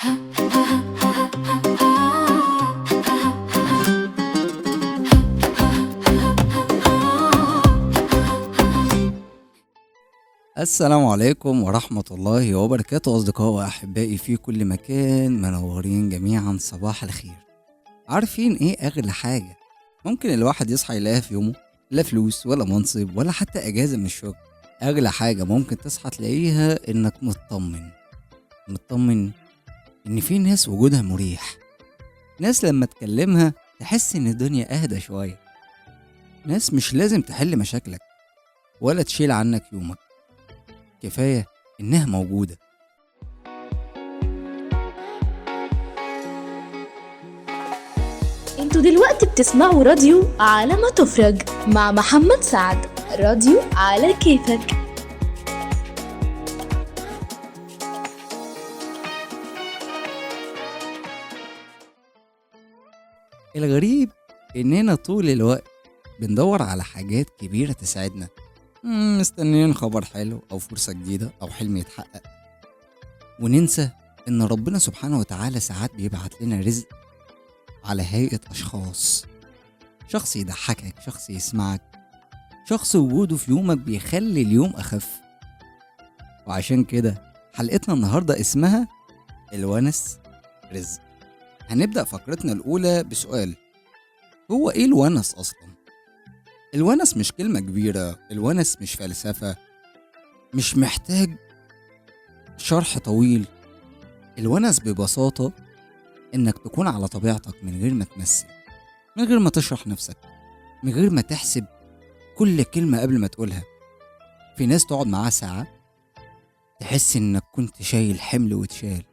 السلام عليكم ورحمة الله وبركاته، أصدقائي وأحبائي في كل مكان، منورين جميعا، صباح الخير. عارفين إيه أغلى حاجة ممكن الواحد يصحى يلاقيها في يومه؟ لا فلوس ولا منصب ولا حتى أجازة من الشغل. أغلى حاجة ممكن تصحى تلاقيها إنك مطمن إن في ناس وجودها مريح، ناس لما تكلمها تحس إن الدنيا أهدى شوية، ناس مش لازم تحل مشاكلك ولا تشيل عنك يومك، كفاية إنها موجودة. انتوا دلوقتي بتسمعوا راديو على ما تفرج مع محمد سعد. راديو على كيفك. الغريب إننا طول الوقت بندور على حاجات كبيرة تساعدنا، مستنيين خبر حلو أو فرصة جديدة أو حلم يتحقق، وننسى إن ربنا سبحانه وتعالى ساعات بيبعت لنا رزق على هيئة أشخاص، شخص يضحكك، شخص يسمعك، شخص وجوده في يومك بيخلي اليوم أخف. وعشان كده حلقتنا النهاردة اسمها الونس رزق. هنبدأ فقرتنا الأولى بسؤال: هو إيه الونس أصلا؟ الونس مش كلمة كبيرة، الونس مش فلسفة، مش محتاج شرح طويل. الونس ببساطة إنك تكون على طبيعتك من غير ما تمثل، من غير ما تشرح نفسك، من غير ما تحسب كل كلمة قبل ما تقولها. في ناس تقعد معاها ساعة تحس إنك كنت شايل حمل وتشال،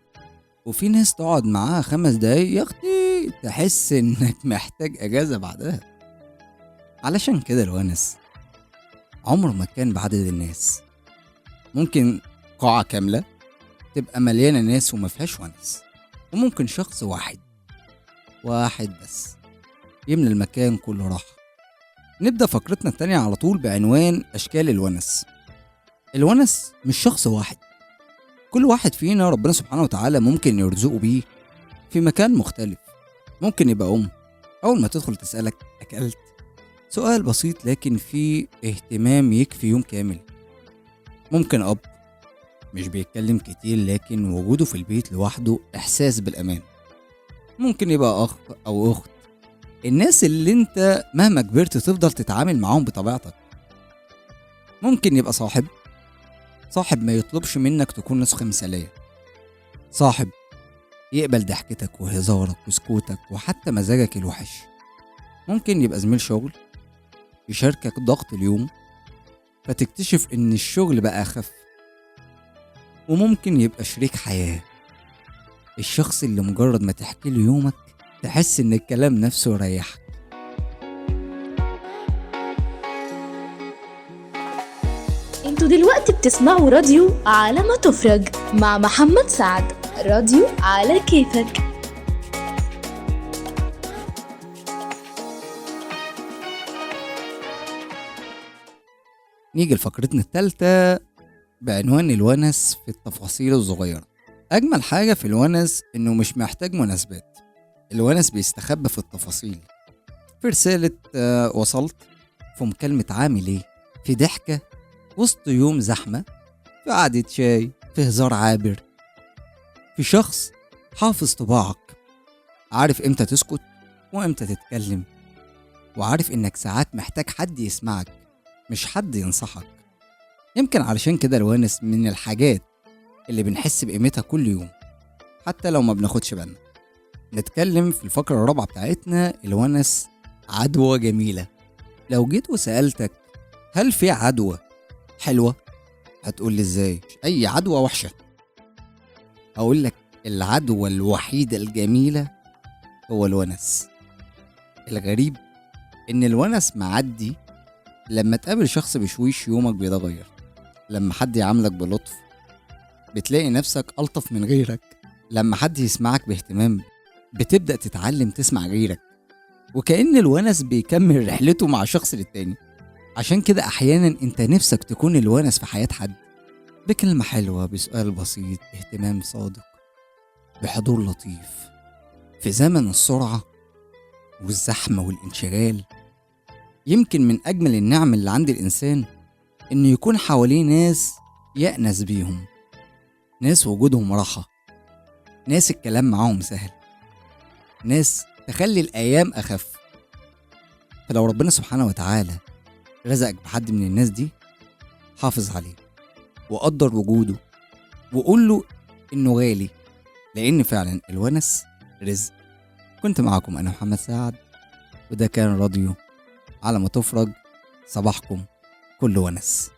وفي ناس تقعد معاها 5 دقايق يا أختي تحس إنك محتاج أجازة بعدها. علشان كده الونس عمره ما كان بعدد الناس. ممكن قاعة كاملة تبقى مليانة ناس وما فيهاش ونس، وممكن شخص واحد بس يملى المكان كله راحة. نبدأ فقرتنا التانية على طول بعنوان أشكال الونس. الونس مش شخص واحد، كل واحد فينا ربنا سبحانه وتعالى ممكن يرزقه بيه في مكان مختلف. ممكن يبقى أول ما تدخل تسألك أكلت؟ سؤال بسيط لكن فيه اهتمام يكفي يوم كامل. ممكن أب مش بيتكلم كتير لكن وجوده في البيت لوحده إحساس بالأمان. ممكن يبقى أخ أو أخت، الناس اللي انت مهما كبرت تفضل تتعامل معاهم بطبيعتك. ممكن يبقى صاحب ما يطلبش منك تكون نسخة مثالية، صاحب يقبل ضحكتك وهزارك وسكوتك وحتى مزاجك الوحش. ممكن يبقى زميل شغل يشاركك ضغط اليوم فتكتشف ان الشغل بقى أخف. وممكن يبقى شريك حياة، الشخص اللي مجرد ما تحكي له يومك تحس ان الكلام نفسه يريحك. انتوا دلوقتي بتسمعوا راديو على ما تفرج مع محمد سعد. راديو على كيفك. نيجي لفقرتنا الثالثة بعنوان الونس في التفاصيل الصغيرة. أجمل حاجة في الونس إنه مش محتاج مناسبات، الونس بيستخبى في التفاصيل، في رسالة وصلت، في مكالمة عامل ايه، في ضحكة وسط يوم زحمة، في قعدة شاي، في هزار عابر، في شخص حافظ طباعك، عارف امتى تسكت وامتى تتكلم، وعارف انك ساعات محتاج حد يسمعك مش حد ينصحك. يمكن علشان كده الونس من الحاجات اللي بنحس بقيمتها كل يوم حتى لو ما بناخدش بالنا. نتكلم في الفقرة الرابعة بتاعتنا الونس عدوى جميلة. لو جيت وسألتك هل في عدوى حلوة؟ هتقولي ازاي؟ اي عدوى وحشة. اقولك العدوى الوحيدة الجميلة هو الونس. الغريب ان الونس معدي لما تقابل شخص بشويش يومك بيتغير، لما حد يعاملك بلطف بتلاقي نفسك ألطف من غيرك، لما حد يسمعك باهتمام بتبدأ تتعلم تسمع غيرك، وكأن الونس بيكمل رحلته مع شخص للتاني. عشان كده أحيانا انت نفسك تكون الونس في حياة حد، بكلمة حلوة، بسؤال بسيط، اهتمام صادق. بحضور لطيف. في زمن السرعة والزحمة والانشغال، يمكن من أجمل النعم اللي عند الإنسان إنه يكون حواليه ناس يأنس بيهم، ناس وجودهم راحة، ناس الكلام معاهم سهل، ناس تخلي الأيام أخف. فلو ربنا سبحانه وتعالى رزقك بحد من الناس دي، حافظ عليه وقدر وجوده وقول له إنه غالي، لأن فعلا الونس رزق. كنت معاكم أنا محمد سعد، وده كان راديو على ما تفرج. صباحكم كله ونس.